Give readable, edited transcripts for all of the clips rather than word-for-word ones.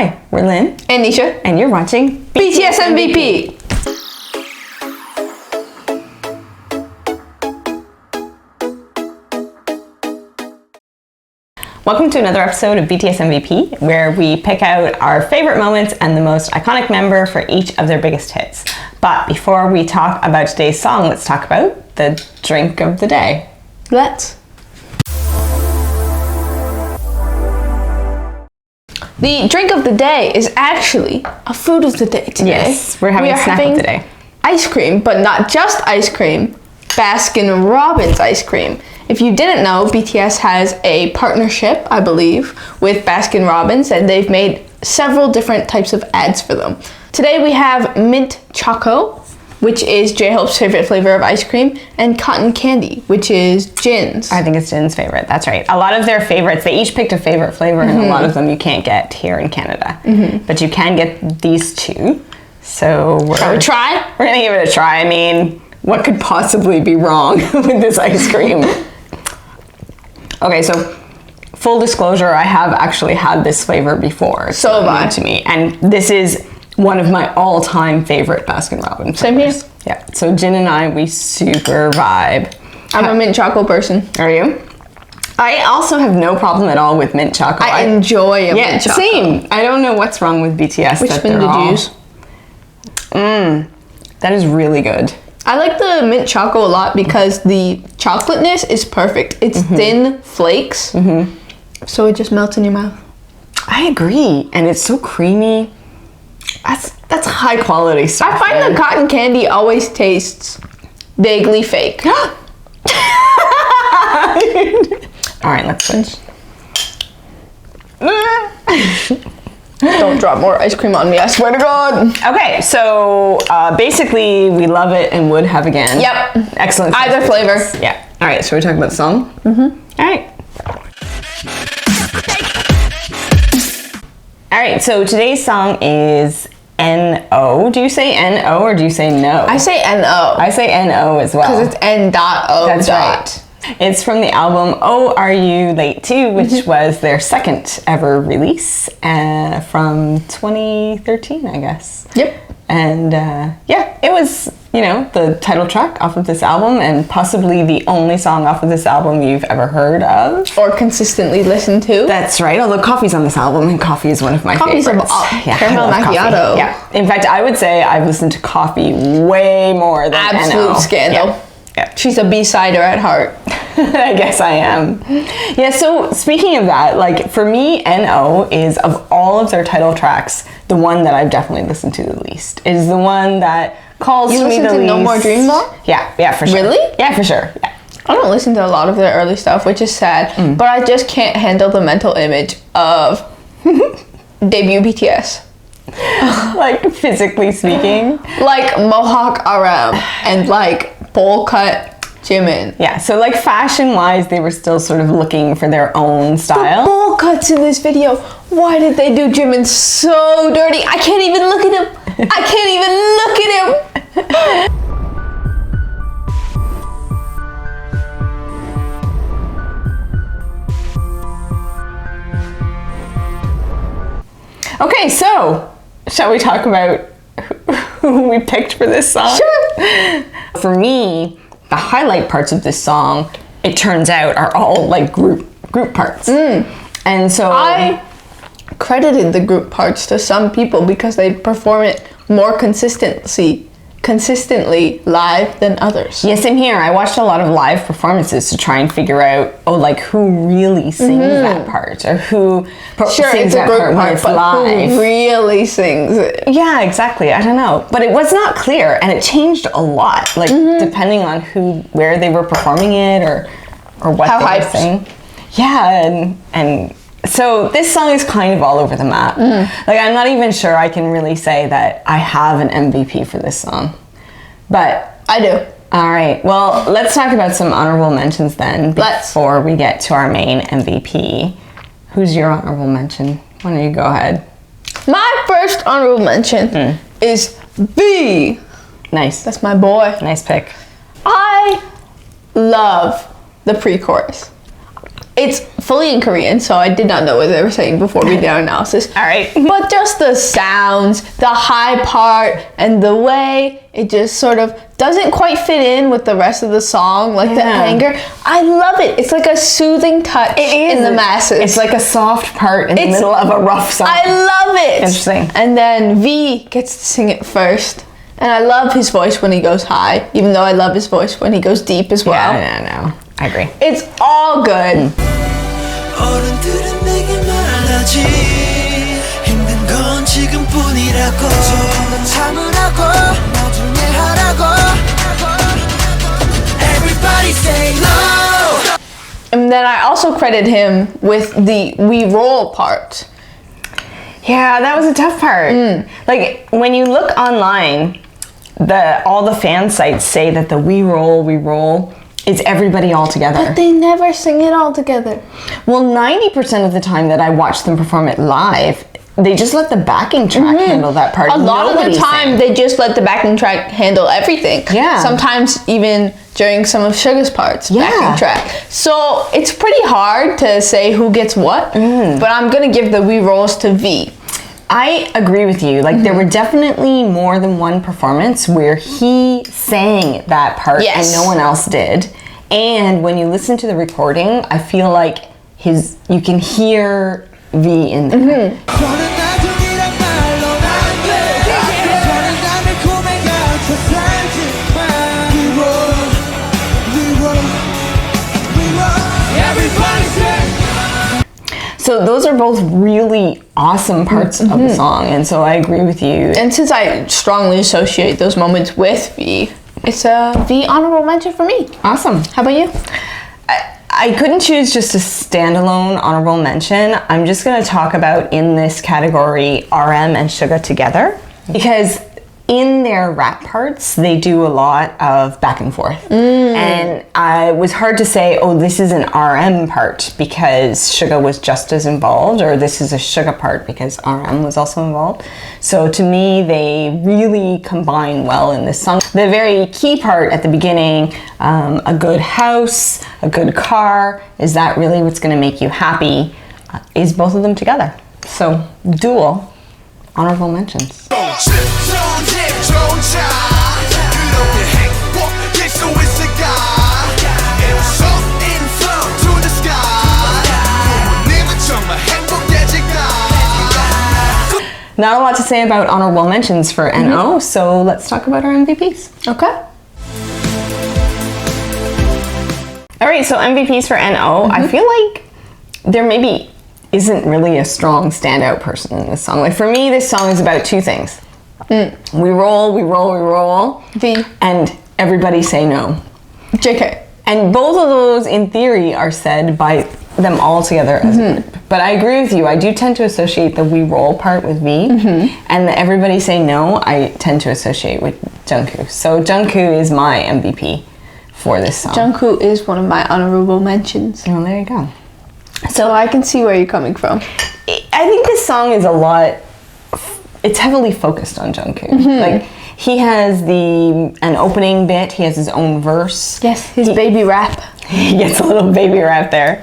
Hi, we're Lynn and Nisha, and you're watching BTS MVP. Welcome to another episode of BTS MVP, where we pick out our favorite moments and the most iconic member for each of their biggest hits. But before we talk about today's song, let's talk about the drink of the day. Let's. The drink of the day is actually a food of the day today. Yes, we're having a snack of the day. Ice cream, but not just ice cream, Baskin-Robbins ice cream. If you didn't know, BTS has a partnership, I believe, with Baskin-Robbins, and they've made several different types of ads for them. Today we have mint choco, which is J-Hope's favorite flavor of ice cream, and cotton candy, which is Jin's. I think it's Jin's favorite, that's right. A lot of their favorites, they each picked a favorite flavor, and a lot of them you can't get here in Canada. But you can get these two. So Shall we try? We're gonna give it a try. I mean, what could possibly be wrong with this ice cream? Okay, so full disclosure, I have actually had this flavor before. So have I. To me, and this is one of my all-time favorite Baskin-Robbins Same flavors. here. Yeah, so Jin and I, we super vibe. I'm a mint choco person. Are you? I also have no problem at all with mint choco. I enjoy a mint choco. Same. I don't know what's wrong with BTS. Which spoon did you use? That is really good. I like the mint choco a lot because the chocolateness is perfect. It's thin flakes, so it just melts in your mouth. I agree, and it's so creamy. That's high quality stuff. I find the cotton candy always tastes vaguely fake. All right, let's switch. Don't drop more ice cream on me, I swear to God. Okay, so basically we love it and would have again. Yep. Excellent. Either flavor. Yeah. All right, so we're talking about the song? All right. All right, so today's song is N.O. Do you say N.O. or do you say no? I say N.O. I say N.O. as well. Because it's N.O. That's right. It's from the album Oh Are You Late Too, which was their second ever release from 2013, I guess. Yep. And yeah, it was, you know, the title track off of this album and possibly the only song off of this album you've ever heard of. Or consistently listened to. That's right, although Coffee's on this album and Coffee is one of my favorites. Caramel macchiato. Yeah, in fact, I would say I've listened to Coffee way more than Absolute N.O. scandal. Yeah. She's a B-sider at heart. I guess I am. Yeah, so speaking of that, like for me, N.O. is of all of their title tracks, the one that I've definitely listened to the least. It is the one that calls to me the least. You listen to No More Dream Ball? Yeah, for sure. Really? Yeah, for sure. Yeah. I don't listen to a lot of their early stuff, which is sad, but I just can't handle the mental image of debut BTS. Like physically speaking? Like Mohawk RM and like bowl cut Jimin. Yeah, so like fashion-wise, they were still sort of looking for their own style. The bowl cuts in this video. Why did they do Jimin so dirty? I can't even look at him. I can't even look at him. Okay, so shall we talk about who we picked for this song? Sure. For me, the highlight parts of this song, it turns out, are all like group parts. And so I credited the group parts to some people because they perform it more consistently live than others. yeah, same here. I watched a lot of live performances to try and figure out, like who really sings that part or who sings that part when it's live. Who really sings it? Yeah, exactly. I don't know, but it was not clear, and it changed a lot, like depending on where they were performing it or what How they were hyped. saying. Yeah, and so this song is kind of all over the map. Like I'm not even sure I can really say that I have an MVP for this song, but I do. all right. Well, let's talk about some honorable mentions then before we get to our main MVP. Who's your honorable mention? Why don't you go ahead? My first honorable mention is B. Nice. That's my boy. Nice pick. I love the pre-chorus. It's fully in Korean, so I did not know what they were saying before we did our analysis. All right. But just the sounds, the high part, and the way it just sort of doesn't quite fit in with the rest of the song, like the anger. I love it. It's like a soothing touch in the masses. It's like a soft part in the middle of a rough song. I love it. Interesting. And then V gets to sing it first. And I love his voice when he goes high, even though I love his voice when he goes deep as well. Yeah, no. I agree. It's all good. 어른들은 내게 말하지 힘든 건 지금뿐이라고 조금만 참으라고 나중에 하라고 Everybody say no. And then I also credit him with the we roll part. Yeah, that was a tough part. Like when you look online, all the fan sites say that the we roll is everybody all together. But they never sing it all together. Well, 90% of the time that I watch them perform it live, they just let the backing track handle that part. A lot of the time, they just let the backing track handle everything. Yeah. Sometimes even during some of Suga's parts, backing track. So it's pretty hard to say who gets what, but I'm gonna give the we rolls to V. I agree with you. Like there were definitely more than one performance where he sang that part and no one else did. And when you listen to the recording, I feel like you can hear V in there. So those are both really awesome parts of the song, and so I agree with you. And since I strongly associate those moments with V, it's a V honorable mention for me. Awesome. How about you? I couldn't choose just a standalone honorable mention. I'm just going to talk about in this category RM and Suga together, because in their rap parts, they do a lot of back and forth. And it was hard to say, oh, this is an RM part because Suga was just as involved, or this is a Suga part because RM was also involved. So to me, they really combine well in this song. The very key part at the beginning, a good house, a good car, is that really what's gonna make you happy, is both of them together. So dual honorable mentions. Not a lot to say about honorable mentions for N.O, so let's talk about our MVPs. Okay. All right, so MVPs for N.O. I feel like there maybe isn't really a strong standout person in this song. Like for me, this song is about two things. We roll, we roll, we roll. V. And everybody say no. JK. And both of those, in theory, are said by them all together as a group. But I agree with you. I do tend to associate the we roll part with V. And the everybody say no, I tend to associate with Jungkook. So Jungkook is my MVP for this song. Jungkook is one of my honorable mentions. Oh, there you go. So I can see where you're coming from. I think this song is it's heavily focused on Jungkook. Like he has an opening bit, he has his own verse. Yes, his baby rap. He gets a little baby rap there.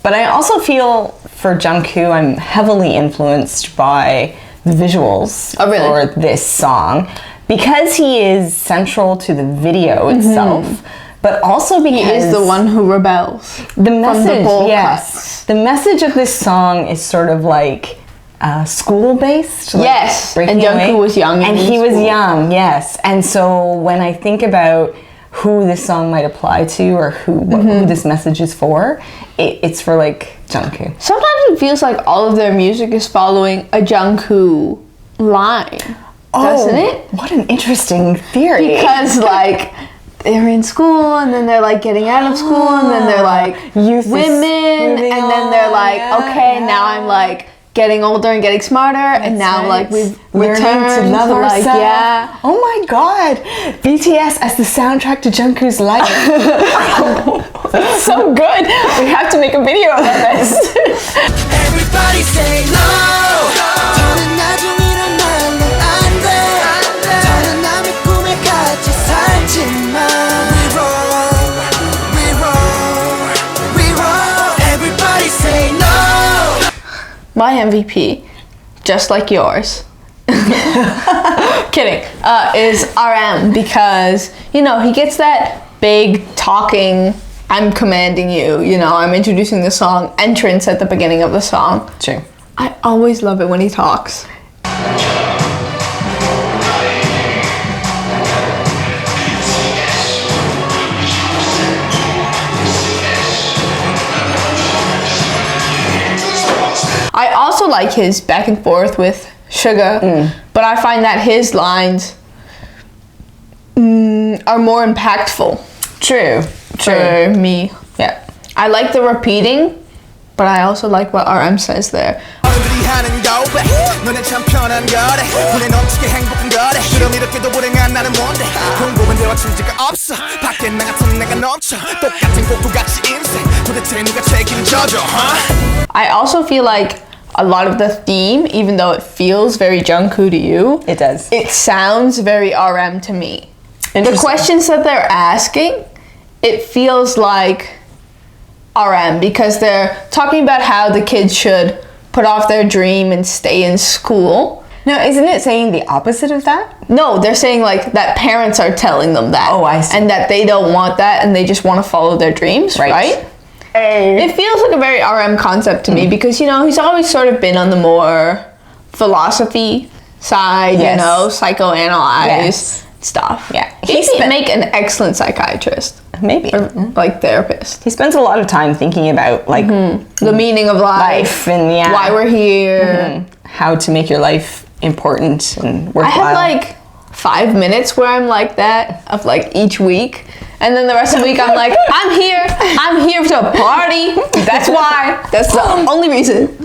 But I also feel for Jungkook, I'm heavily influenced by the visuals for this song, because he is central to the video itself, but also because he is the one who rebels. The message, from the bowl yes, cuts. The message of this song is sort of like school-based. Like yes, and Jungkook was young, and he was young. Yes, and so when I think about who this song might apply to, or who this message is for, it's for like Jungkook. Sometimes it feels like all of their music is following a Jungkook line, doesn't it? What an interesting theory. Because like they're in school, and then they're like getting out of school, and then they're like women, and then they're like, okay, now I'm like getting older and getting smarter, and now like we've returned to love ourselves. Like, oh my god, BTS as the soundtrack to Jungkook's life. It's so good. We have to make a video about this. Everybody say no. 더는 나중이란 말로 안 돼. 더는 남의 꿈에 같이 살지만 We roll, we roll, we roll. Everybody say no. My MVP, just like yours. Kidding. Is RM because, you know, he gets that big talking, I'm commanding you, you know, I'm introducing the song entrance at the beginning of the song. True. I always love it when he talks. I also like his back and forth with Suga, but I find that his lines are more impactful. True. For me. Yeah. I like the repeating, but I also like what RM says there. 어른들이 하는 거 왜? 너네 참 편한 거래. 눈에 넘치게 행복한 거래. 그럼 이렇게도 불행한 나는 뭔데? 궁금한 대화 주제가 없어. 밖에 나 같은 내가 넘쳐. 똑같은 곡과 같이 인생. 도대체 누가 책임져줘? I also feel like a lot of the theme, even though it feels very Jungkook to you, It does. it sounds very RM to me. The Interesting. questions that they're asking, it feels like RM because they're talking about how the kids should put off their dream and stay in school. No, isn't it saying the opposite of that? No, they're saying like that parents are telling them that. Oh, I see. And that they don't want that and they just want to follow their dreams, right? It feels like a very RM concept to me because, you know, he's always sort of been on the more philosophy side, Yes. you know, psychoanalyze stuff. Yeah. He'd make an excellent psychiatrist Maybe. or like therapist. He spends a lot of time thinking about like The meaning of life, life and yeah, why we're here. how to make your life important and I worthwhile. have like 5 minutes where I'm like that of like each week. And then the rest of the week I'm like, I'm here to party. That's why. That's the only reason.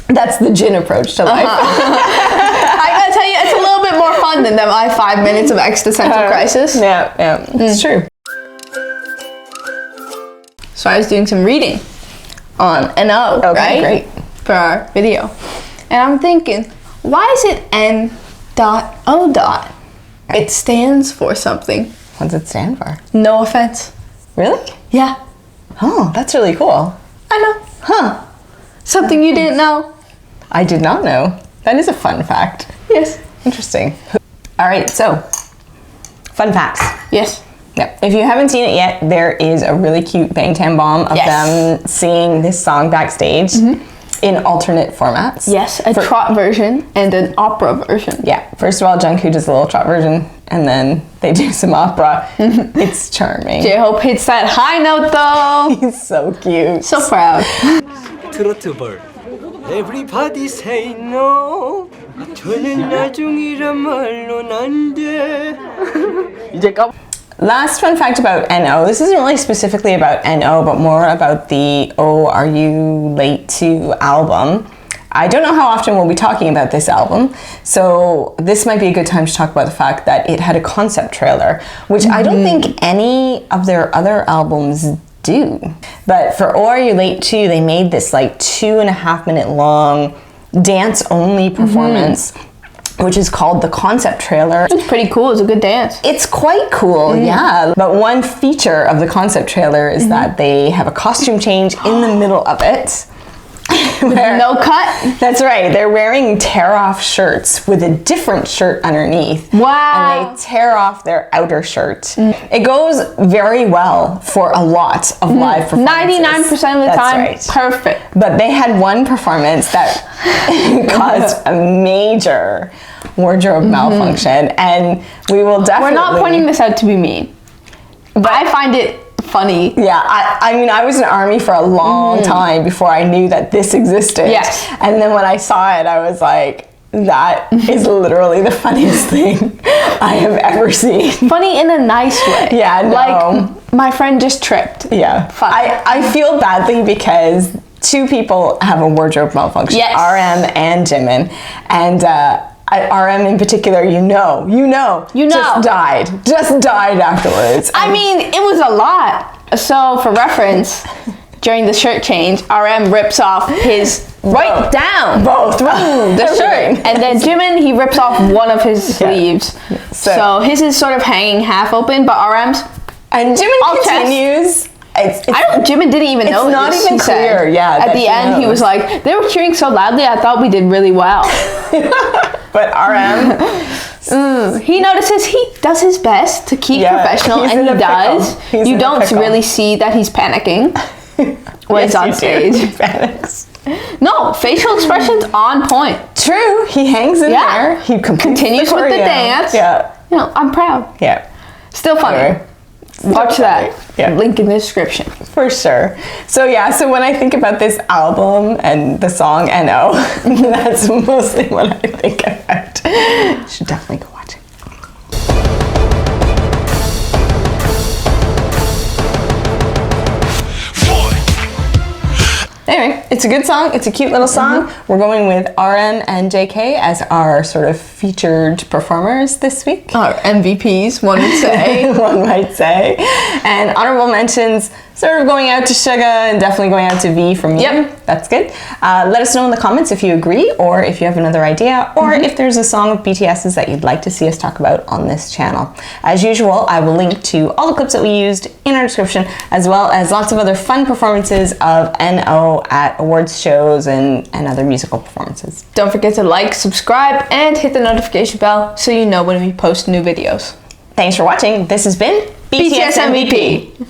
That's the Jin approach to life. I gotta tell you, it's a little bit more fun than my 5 minutes of existential crisis. Yeah, it's true. So I was doing some reading on N.O, Okay, right? great. For our video. And I'm thinking, why is it N.O? It stands for something. What does it stand for? No offense. Really? Yeah, Oh, that's really cool. I know. Huh. Something you didn't know. I did not know. That is a fun fact. Yes. Interesting. All right, so fun facts. Yes. Yeah. If you haven't seen it yet, there is a really cute Bangtan bomb of Yes. them singing this song backstage in alternate formats. Yes, a trot version and an opera version. Yeah. First of all, Jungkook does a little trot version, and then they do some opera. It's charming. J-Hope hits that high note though. He's so cute. So proud. 트로트 벌 Everybody say no 저는 나중이란 말론 안돼 이제 까 Last fun fact about N.O. This isn't really specifically about N.O, but more about the Oh, Are You Late To album. I don't know how often we'll be talking about this album, so this might be a good time to talk about the fact that it had a concept trailer, which I don't think any of their other albums do. But for Oh, Are You Late To, they made this like 2.5 minute long dance-only performance, which is called the concept trailer. It's pretty cool. It's a good dance. It's quite cool, yeah. But one feature of the concept trailer is that they have a costume change in the middle of it. Where- No cut. That's right. They're wearing tear-off shirts with a different shirt underneath. Wow. And they tear off their outer shirt. It goes very well for a lot of live performances. 99% of the That's time, right. perfect. But they had one performance that caused a major wardrobe malfunction, and we will definitely. We're not pointing this out to be mean, but I find it funny. Yeah, I mean, I was in Army for a long time before I knew that this existed. Yes. And then when I saw it, I was like, that is literally the funniest thing I have ever seen. Funny in a nice way. Yeah, no. Like, my friend just tripped. Yeah. Fun. I feel badly because two people have a wardrobe malfunction. Yes. RM and Jimin. And RM in particular, you know, just died afterwards. I mean, it was a lot. So, for reference, during the shirt change, RM rips off his right down through the shirt, and then Jimin, he rips off one of his sleeves. So his is sort of hanging half open, but RM's and Jimin continues. Jimin didn't even know. It's not even clear. Yeah. At the end, he was like, "They were cheering so loudly, I thought we did really well." But RM, he notices. He does his best to keep professional, and he does. You don't really see that he's panicking when he's on stage. He panics. No, facial expressions on point. True. He hangs in there. He continues with the dance. Yeah. You know, I'm proud. Yeah. Still funny. Anyway. Watch that. Yeah. Link in the description. For sure. So when I think about this album and the song N.O, that's mostly what I think about. You should definitely go watch it. Anyway, it's a good song. It's a cute little song. We're going with RM and JK as our sort of featured performers this week. Our MVPs, one would say. One might say. And honorable mentions sort of going out to Suga and definitely going out to V from you. Yep. That's good. Let us know in the comments if you agree or if you have another idea or if there's a song of BTS's that you'd like to see us talk about on this channel. As usual, I will link to all the clips that we used in our description as well as lots of other fun performances of N.O at awards shows and other musical performances. Don't forget to like, subscribe, and hit the notification bell so you know when we post new videos. Thanks for watching. This has been BTS MVP.